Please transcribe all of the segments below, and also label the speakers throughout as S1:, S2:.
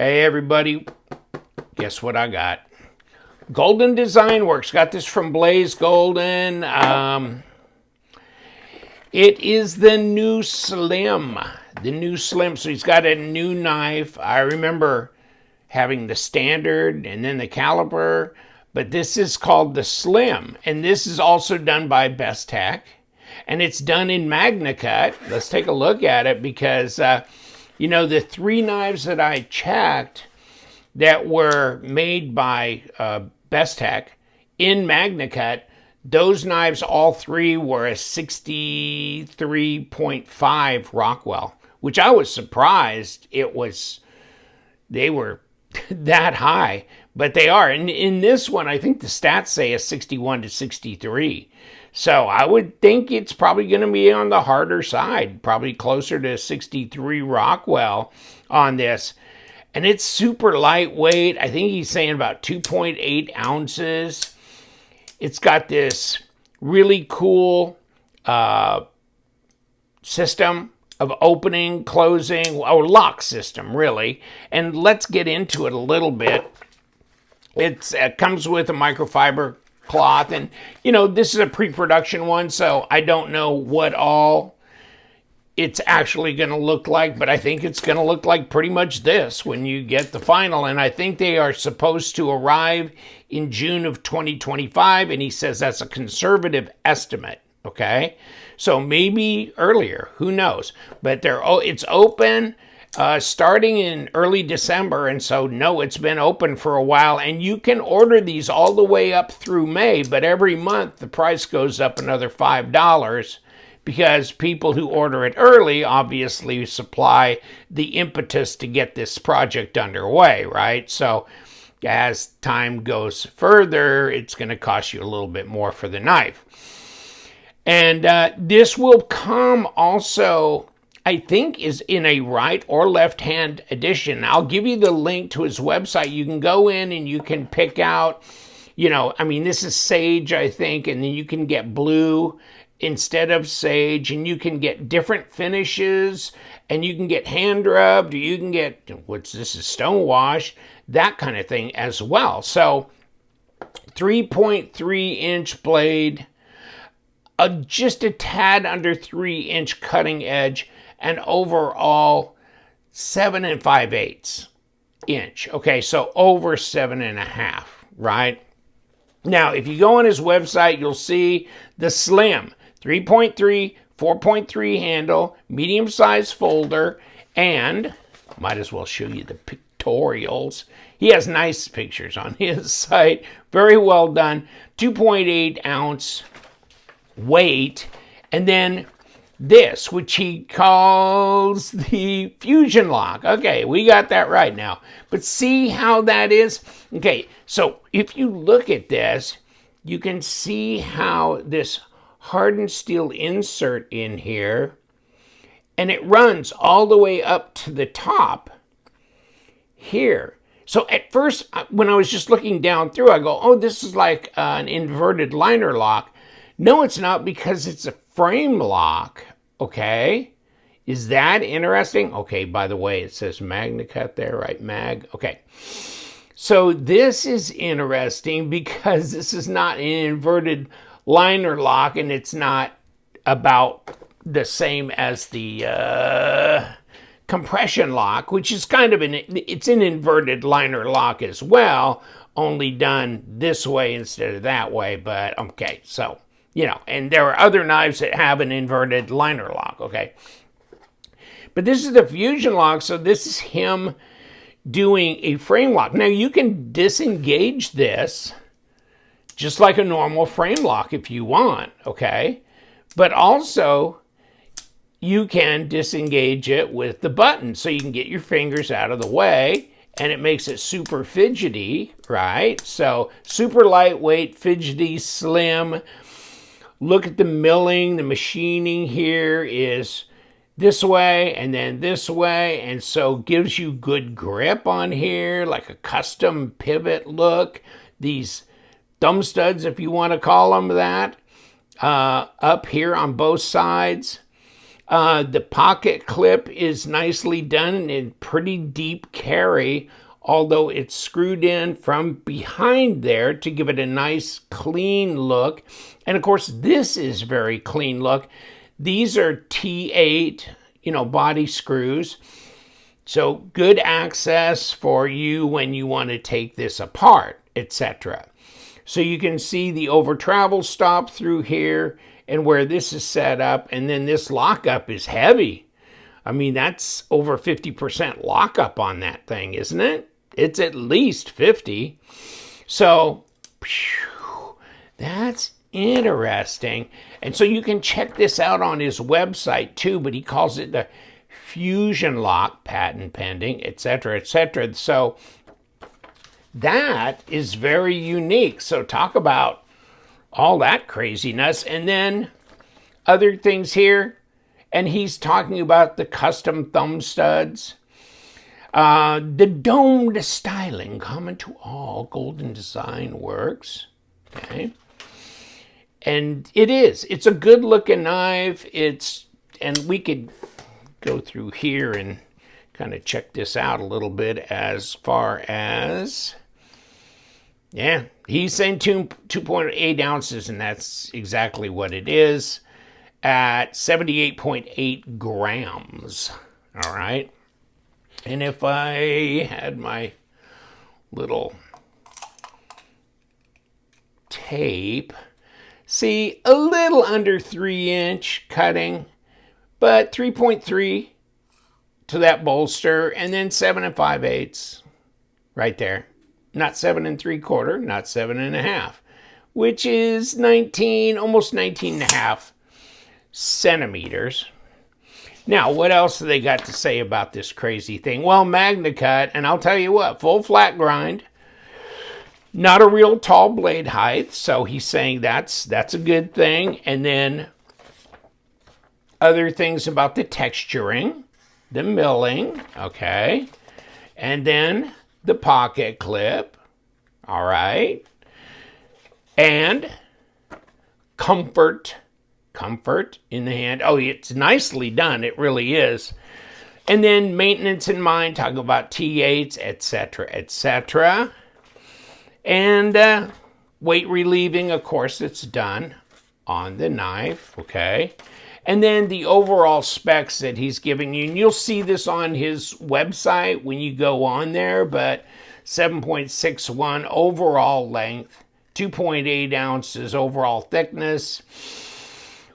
S1: Hey everybody, guess what I got? Golden Designworks. Got this from Blaze Golden. It is the new Slim. So he's got a new knife. I remember having the standard and then the caliper, but this is called the Slim. And this is also done by Best Tech. And it's done in MagnaCut. Let's take a look at it because, the three knives that I checked that were made by Best Tech in MagnaCut, those knives, all three were a 63.5 Rockwell, which I was surprised they were that high, but they are. And in this one, I think the stats say a 61 to 63. So I would think it's probably going to be on the harder side, probably closer to 63 Rockwell on this. And it's super lightweight. I think he's saying about 2.8 ounces. It's got this really cool system of opening, closing, or lock system, really. And let's get into it a little bit. It comes with a microfiber cloth, and this is a pre-production one, so I don't know what all it's actually going to look like, but I think it's going to look like pretty much this when you get the final. And I think they are supposed to arrive in June of 2025, and he says that's a conservative estimate. Okay, so maybe earlier, who knows? But it's open starting in early December, and so no, it's been open for a while, and you can order these all the way up through May, but every month the price goes up another $5 because people who order it early obviously supply the impetus to get this project underway, right? So as time goes further, it's going to cost you a little bit more for the knife. And this will come also, I think, is in a right or left hand edition. I'll give you the link to his website. You can go in and you can pick out, this is sage, I think, and then you can get blue instead of sage, and you can get different finishes, and you can get hand rubbed, or you can get, this is stone wash, that kind of thing as well. So 3.3 inch blade, just a tad under 3 inch cutting edge, and overall 7 5/8 inch. Okay, so over 7.5, right? Now, if you go on his website, you'll see the Slim 3.3, 4.3 handle, medium size folder, and might as well show you the pictorials. He has nice pictures on his site. Very well done. 2.8 ounce weight, and then this, which he calls the fusion lock. Okay, we got that right now. But see how that is? Okay, so if you look at this, you can see how this hardened steel insert in here, and it runs all the way up to the top here. So at first, when I was just looking down through, I go, oh, this is like an inverted liner lock. No, it's not, because it's a frame lock. Okay, is that interesting? Okay, by the way, it says MagnaCut there, right? Mag. Okay, so this is interesting because this is not an inverted liner lock, and it's not about the same as the compression lock, which is kind of it's an inverted liner lock as well, only done this way instead of that way. But okay, so and there are other knives that have an inverted liner lock, okay? But this is the fusion lock, so this is him doing a frame lock. Now, you can disengage this just like a normal frame lock if you want, okay? But also, you can disengage it with the button, so you can get your fingers out of the way, and it makes it super fidgety, right? So, super lightweight, fidgety, slim. Look at the milling, the machining here is this way and then this way, and so gives you good grip on here, like a custom pivot look. These thumb studs, if you want to call them that, up here on both sides. The pocket clip is nicely done and pretty deep carry, although it's screwed in from behind there to give it a nice clean look. And of course, this is very clean look. These are T8, body screws. So good access for you when you want to take this apart, etc. So you can see the over travel stop through here and where this is set up. And then this lockup is heavy. I mean, that's over 50% lockup on that thing, isn't it? It's at least 50. So that's interesting. And so you can check this out on his website too, but he calls it the Fusion Lock, patent pending, etc., etc. So that is very unique. So talk about all that craziness. And then other things here. And he's talking about the custom thumb studs. The domed styling common to all Golden Designworks. Okay. And it's a good looking knife. And we could go through here and kind of check this out a little bit as far as, yeah, he's saying 2.8 ounces, and that's exactly what it is at 78.8 grams. All right. And if I had my little tape, see, a little under 3-inch cutting, but 3.3 to that bolster, and then 7 5/8 right there. Not 7 3/4, not 7 1/2, which is 19, almost 19.5 centimeters. Now, what else have they got to say about this crazy thing? Well, MagnaCut, and I'll tell you what, full flat grind, not a real tall blade height, so he's saying that's a good thing. And then other things about the texturing, the milling, okay, and then the pocket clip, all right, and comfort in the hand. Oh, it's nicely done. It really is. And then maintenance in mind, talking about T8s, etc., etc. And weight relieving, of course, it's done on the knife, okay? And then the overall specs that he's giving you, and you'll see this on his website when you go on there, but 7.61 overall length, 2.8 ounces overall thickness.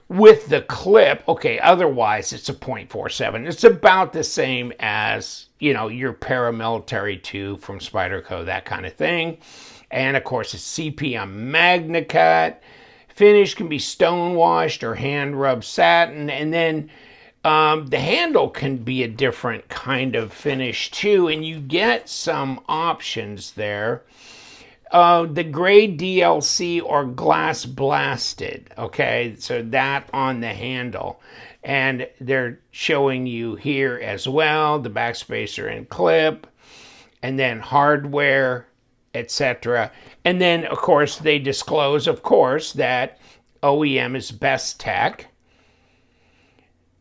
S1: With the clip, okay, otherwise it's a 0.47. It's about the same as, your paramilitary 2 from Spyderco, that kind of thing. And of course, it's CPM MagnaCut. Finish can be stone washed or hand rubbed satin. And then the handle can be a different kind of finish too. And you get some options there. The gray DLC or glass blasted, okay, so that on the handle, and they're showing you here as well the backspacer and clip, and then hardware, etc. And then of course they disclose, of course, that OEM is best tech,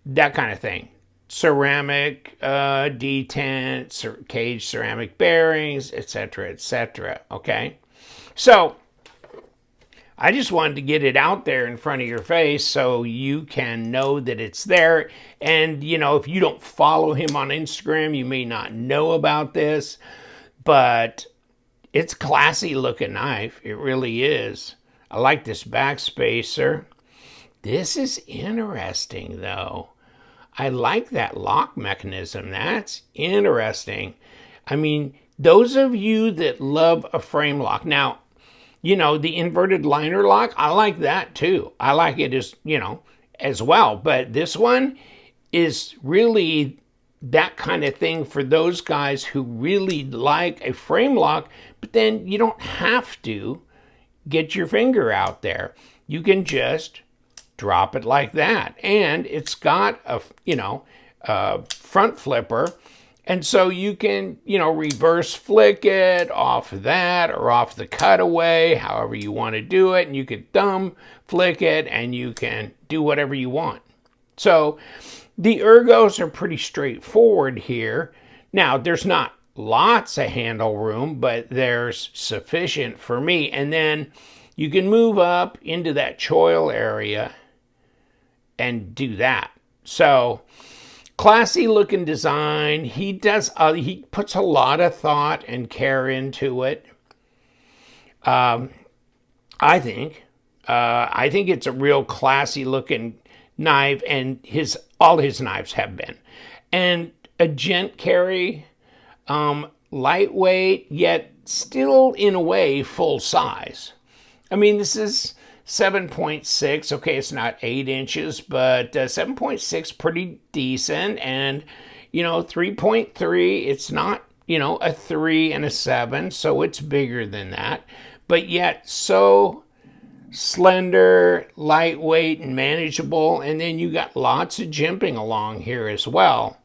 S1: that kind of thing. Ceramic detent, cage ceramic bearings, etc., etc. Okay, so I just wanted to get it out there in front of your face so you can know that it's there. And if you don't follow him on Instagram, you may not know about this, but it's a classy looking knife. It really is. I like this backspacer. This is interesting though. I like that lock mechanism. That's interesting. I mean, those of you that love a frame lock. Now, the inverted liner lock, I like that too. I like it as well. But this one is really that kind of thing for those guys who really like a frame lock, but then you don't have to get your finger out there. You can just drop it like that. And it's got a front flipper. And so you can, reverse flick it off of that or off the cutaway, however you want to do it. And you can thumb flick it and you can do whatever you want. So the ergos are pretty straightforward here. Now, there's not lots of handle room, but there's sufficient for me. And then you can move up into that choil area and do that. So classy looking design. He puts a lot of thought and care into it. I think it's a real classy looking knife, and all his knives have been. And a gent carry, lightweight, yet still in a way full size. I mean, this is 7.6. Okay, it's not 8 inches, but 7.6 pretty decent. And 3.3, it's not a 3 and a 7, so it's bigger than that, but yet so slender, lightweight, and manageable. And then you got lots of jimping along here as well.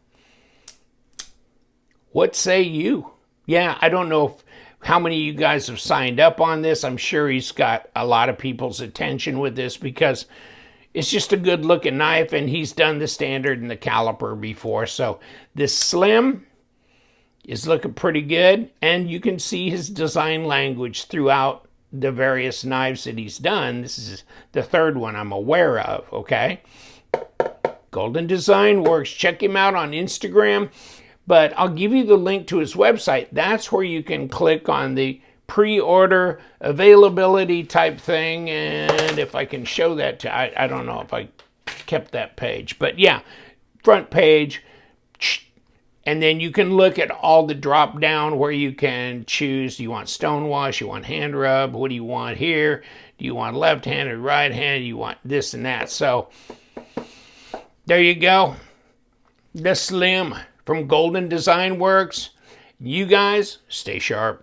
S1: What say you? Yeah, I don't know how many of you guys have signed up on this. I'm sure he's got a lot of people's attention with this because it's just a good looking knife, and he's done the standard and the caliper before. So this slim is looking pretty good, and you can see his design language throughout the various knives that he's done. This is the third one I'm aware of, okay? Golden Designworks. Check him out on Instagram, but I'll give you the link to his website. That's where you can click on the pre-order availability type thing, and if I can show that to, I don't know if I kept that page, but yeah, front page. And then you can look at all the drop down where you can choose. Do you want stonewash? You want hand rub? What do you want here? Do you want left-handed, right-handed? You want this and that. So there you go. The Slim from Golden Designworks. You guys stay sharp.